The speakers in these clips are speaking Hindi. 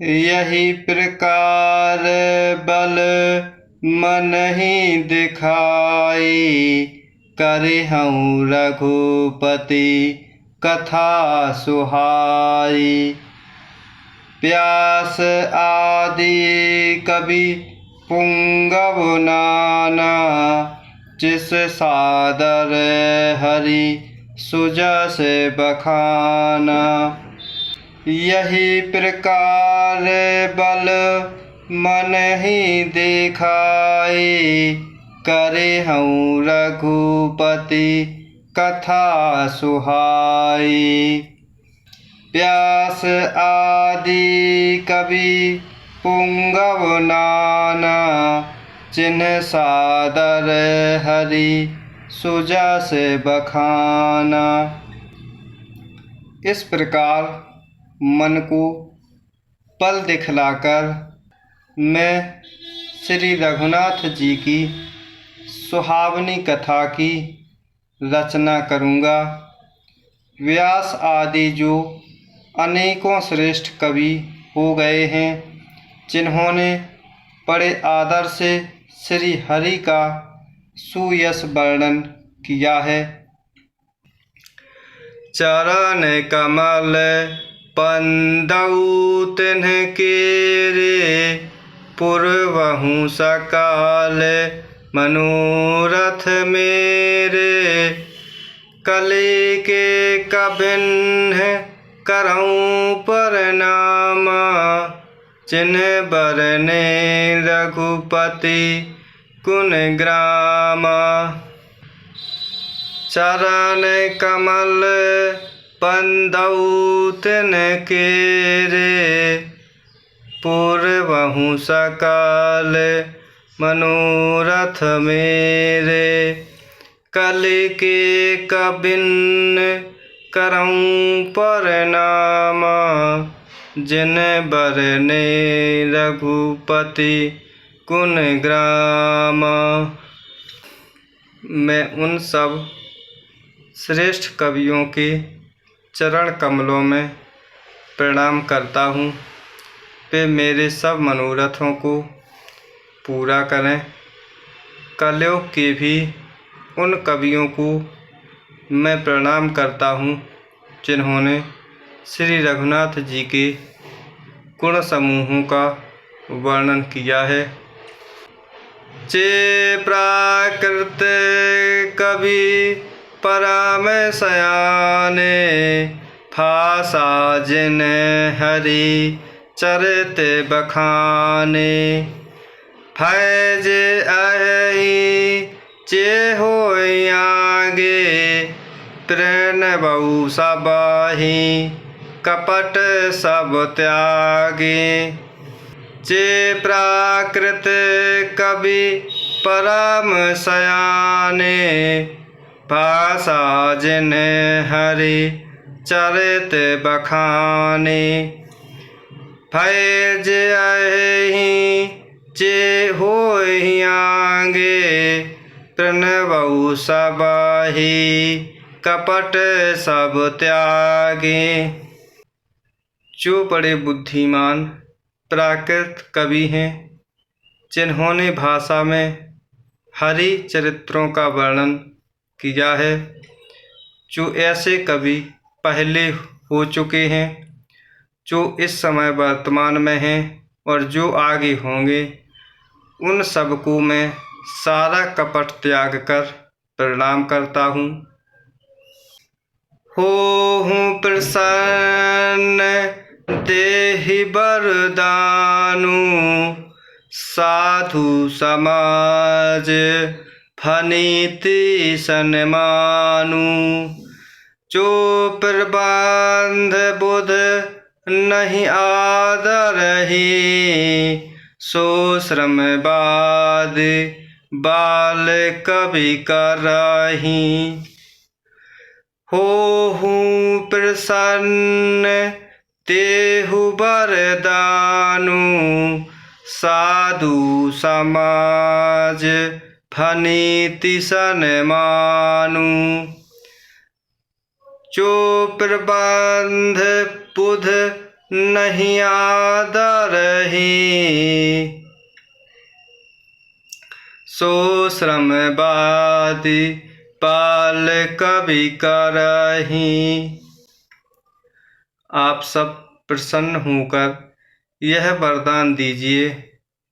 यही प्रकार बल मन ही दिखाई, करिहउँ रघुपति कथा सुहाई। व्यास आदि कवि पुंगव नाना, जिस सादर हरि सुजस बखाना। यही प्रकार बल मन ही दिखाई, करिहउँ रघुपति कथा सुहाई। व्यास आदि कवि पुंगव नाना, जिन्ह सादर हरि सुजस बखाना। इस प्रकार मन को बल दिखलाकर मैं श्री रघुनाथ जी की सुहावनी कथा की रचना करूँगा। व्यास आदि जो अनेकों श्रेष्ठ कवि हो गए हैं, जिन्होंने बड़े आदर से श्री हरि का सुयश वर्णन किया है। चरण कमल बंदउ तिन्ह केरे, पुरवहु सकाल मनोरथ मेरे। कलि के कबिन्ह करऊँ परनामा, जिन्ह बरने रघुपति गुण ग्रामा। चरण कमल बंदउ तिन्ह केरे, पुरवहु सकाल मनोरथ मेरे। कलि के कबिन्ह करऊँ परनामा, जिन्ह बरने रघुपति गुण ग्रामा। मैं उन सब श्रेष्ठ कवियों के चरण कमलों में प्रणाम करता हूँ। वे मेरे सब मनोरथों को पूरा करें। कलयुग के भी उन कवियों को मैं प्रणाम करता हूँ, जिन्होंने श्री रघुनाथ जी के गुण समूहों का वर्णन किया है। जे प्राकृत कवि परम सयाने, भाषा जिन हरि चरित बखाने। भय जे अहि जे होय आगे, प्रणबउ सबहि कपट सब त्यागे। जे प्राकृत कवि परम सयाने, भाषा जिन हरि चरित बखाने। भय जे अहि जे होय आगे, प्रणबउ सबहि कपट सब त्यागे। जो बड़े बुद्धिमान प्राकृत कवि हैं, जिन्होंने भाषा में हरि चरित्रों का वर्णन किया है, जो ऐसे कवि पहले हो चुके हैं, जो इस समय वर्तमान में हैं और जो आगे होंगे, उन सबको मैं सारा कपट त्याग कर प्रणाम करता हूँ। होहूँ प्रसन्न देहि वरदानु, साधु समाज फनीति सन्मानु। जो प्रबंध बुध नहीं आदरहि, सो श्रमवाद बाल कवि करहि। होहूँ प्रसन्न देहु वरदानु, साधु समाज फनीति सन्मानु। जो प्रबंध बुध नहीं आदरहि। सो श्रम बादि पाल कवि करहि। आप सब प्रसन्न होकर यह वरदान दीजिए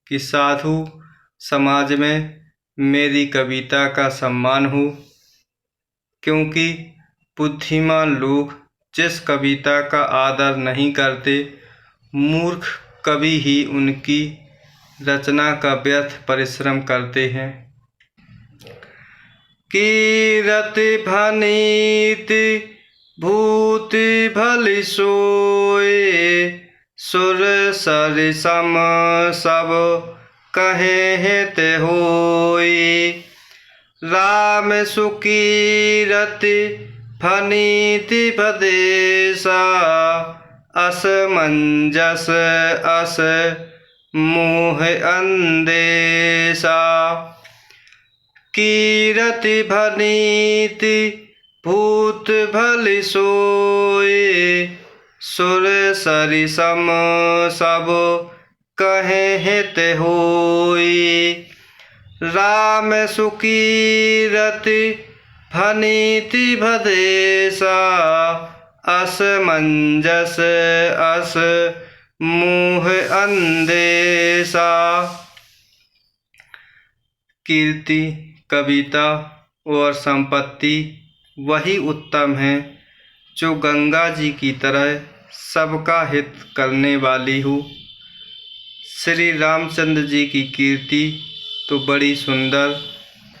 कि साधु समाज में मेरी कविता का सम्मान हो, क्योंकि बुद्धिमान लोग जिस कविता का आदर नहीं करते, मूर्ख कवि ही उनकी रचना का व्यर्थ परिश्रम करते हैं। कीरति भनीति भूति भली सोए, सुर सरि सम सब कहे ते होई। राम सुकीरति भनीति भदेशा, असमंजस अस मोह अंदेशा। कीरति भनीति भूत भली सोए, सुर सरि सम सब कहे ते होई। राम सुकीरति भनीति भदेशा, असमंजस अस मोह अंदेशा। कीर्ति, कविता और संपत्ति वही उत्तम है जो गंगा जी की तरह सबका हित करने वाली हो। श्री रामचंद्र जी की कीर्ति तो बड़ी सुंदर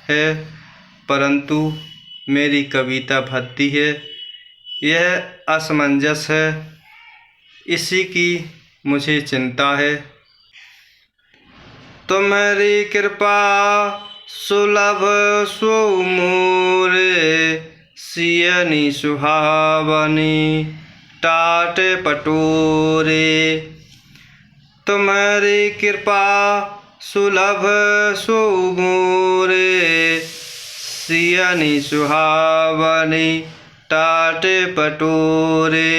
है, परंतु मेरी कविता भद्दी है, यह असमंजस है, इसी की मुझे चिंता है। तुम्हारी कृपा सुलभ सो मोरे, सियनि सुहावनी टाट पटोरे। तुम्हारी कृपा सुलभ सो मोरे, सियनि सुहावनी टाट पटोरे।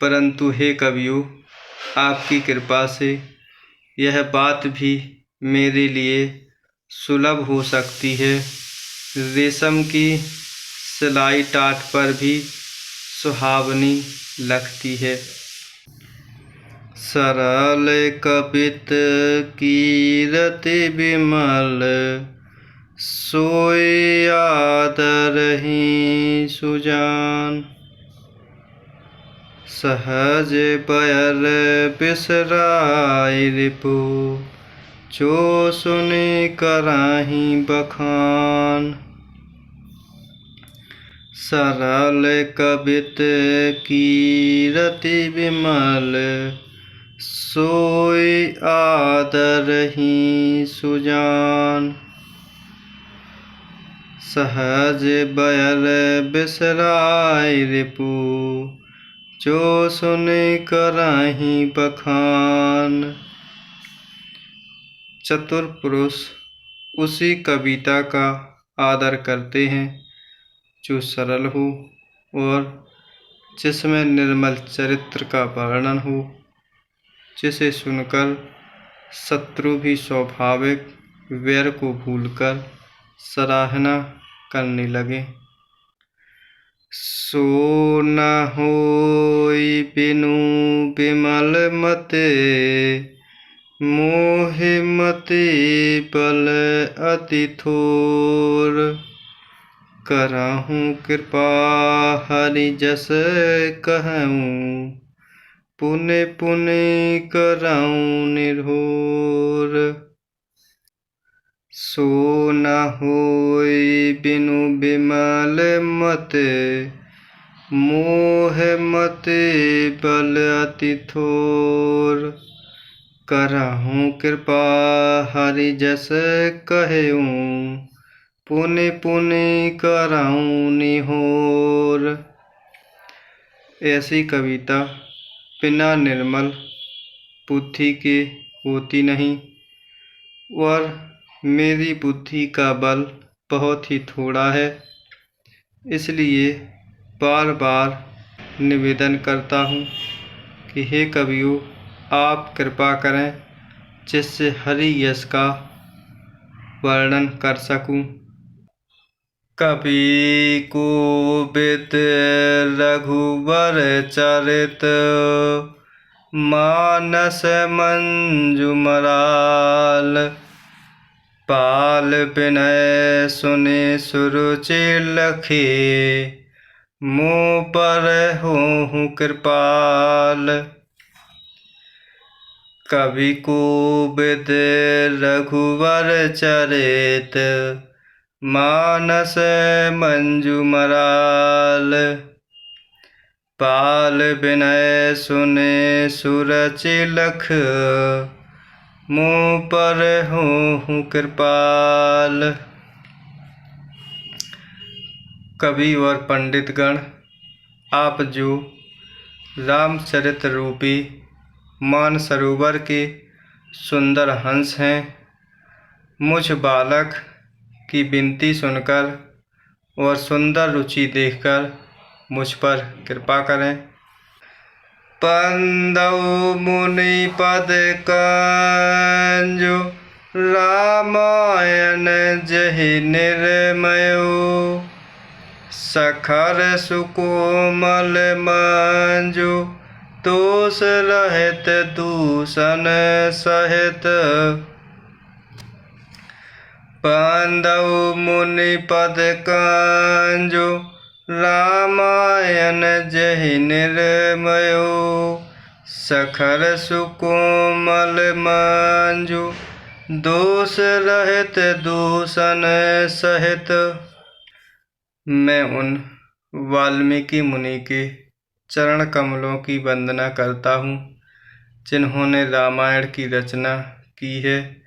परंतु हे कवियों, आपकी कृपा से यह बात भी मेरे लिए सुलभ हो सकती है। रेशम की सिलाई टाट पर भी सुहावनी लगती है। सरल कपित कीरति विमल, सोई आदरहि सुजान। सहज बयर बिसराय रिपु, जो सुनि कराहि बखान। सरल कवित कीरति विमल, सोई आदरहि सुजान। सहज बयर बिसराय रिपु, जो सुनि कराहि बखान। चतुर पुरुष उसी कविता का आदर करते हैं जो सरल हो और जिसमें निर्मल चरित्र का वर्णन हो, जिसे सुनकर शत्रु भी स्वाभाविक वैर को भूलकर सराहना करने लगे। सो न होई बिनु बिमल मते, मोह मति बल अति थोर। करहूँ कृपा हरि जस कहूँ, पुनि पुनि करऊँ निरहोर। सो न होई बिनु बिमल मते, मोह मति बल अति थोर। करहूँ कृपा हरि जस कहूँ, पुनि पुनि करऊँ निहोर। ऐसी कविता बिना निर्मल बुद्धि के होती नहीं, और मेरी बुद्धि का बल बहुत ही थोड़ा है, इसलिए बार बार निवेदन करता हूँ कि हे कवियों, आप कृपा करें जिससे हरि यश का वर्णन कर सकूं। कवि कोविद रघुवर चरित, मानस मंजुमराल। पाल विनय सुनि सुरुचि लखे, मुँह पर होहु कृपाल। कवि कोविद रघुवर चरित, मानस मंजुमराल। पाल विनय सुने सुरचि लख, मुँह पर होहु कृपाल। कवि और पंडितगण, आप जो रामचरित रूपी मानसरोवर के सुंदर हंस हैं, मुझ बालक की विनती सुनकर और सुंदर रुचि देखकर मुझ पर कृपा करें। पंदउ मुनि पद कंजु, रामायण जहि निर्मयो। सखर सुकोमल मंजु, दोष रहित दूषण सहित। पंदउ मुनि पद कंजु, रामायण जहि निर्मयो। सखर सुकोमल मंजु, दोष रहित दूषण सहित। मैं उन वाल्मीकि मुनि के चरण कमलों की वंदना करता हूँ जिन्होंने रामायण की रचना की है,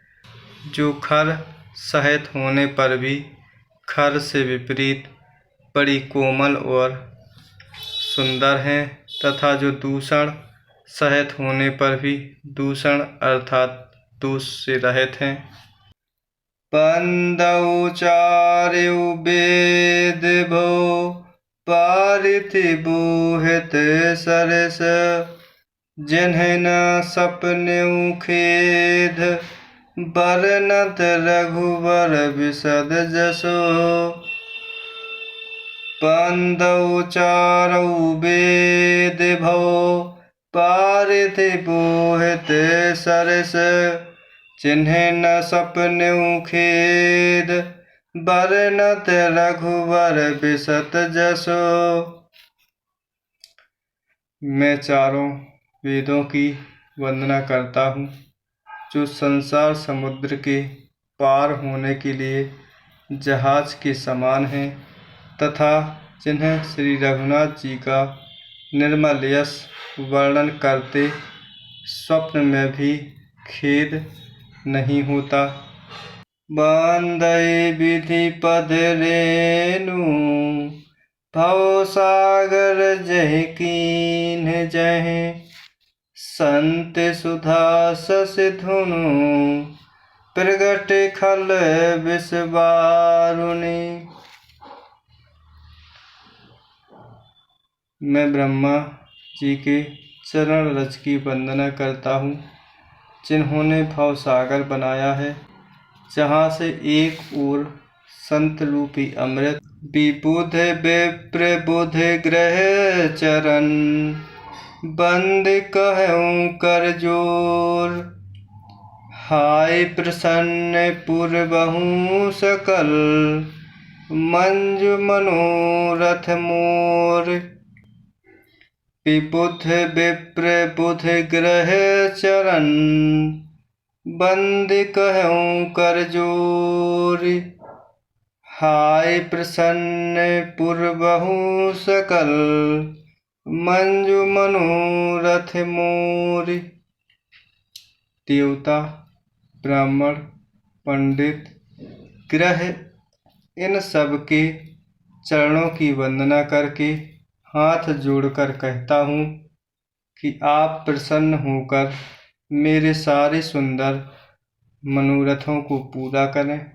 जो खर सहित होने पर भी खर से विपरीत बड़ी कोमल और सुंदर हैं, तथा जो दूषण सहित होने पर भी दूषण अर्थात दोष से रहित हैं। पंदउ चारु वेद भो, पार्थिवोहित सरस। जिन्हि न सपनेउ खेद, बरनत रघुवर बिसद जसो। पंदउ चारउ वेद भो, पार्थिवोहित सरस। जिन्हि न सपनेउ खेद, बरनत रघुवर बिसत जसो। मैं चारों वेदों की वंदना करता हूँ जो संसार समुद्र के पार होने के लिए जहाज के समान हैं, तथा जिन्हें श्री रघुनाथ जी का निर्मल यश वर्णन करते स्वप्न में भी खेद नहीं होता। बांधई विधि पद रेणु, भव सागर जहि कीन्ह जहि। संत सुधा शशि धुनु, प्रगट खल विष वारुणी। मैं ब्रह्मा जी के चरण रज की वंदना करता हूँ जिन्होंने भव सागर बनाया है, जहाँ से एक ओर संत रूपी अमृत, विबुध विप्र बुध ग्रह चरण। बंद कहूँ कर जोर, हाय प्रसन्न पुरबहु सकल। मंजु मनोरथ मोर, विबुध विप्र बुध ग्रह चरण। बंद कहूँ कर जोर, हाय प्रसन्न पुरबहु सकल। मंजु मनोरथ मोर। देवता, ब्राह्मण, पंडित, ग्रह, इन सब के चरणों की वंदना करके हाथ जोड़कर कहता हूँ कि आप प्रसन्न होकर मेरे सारे सुंदर मनोरथों को पूरा करें।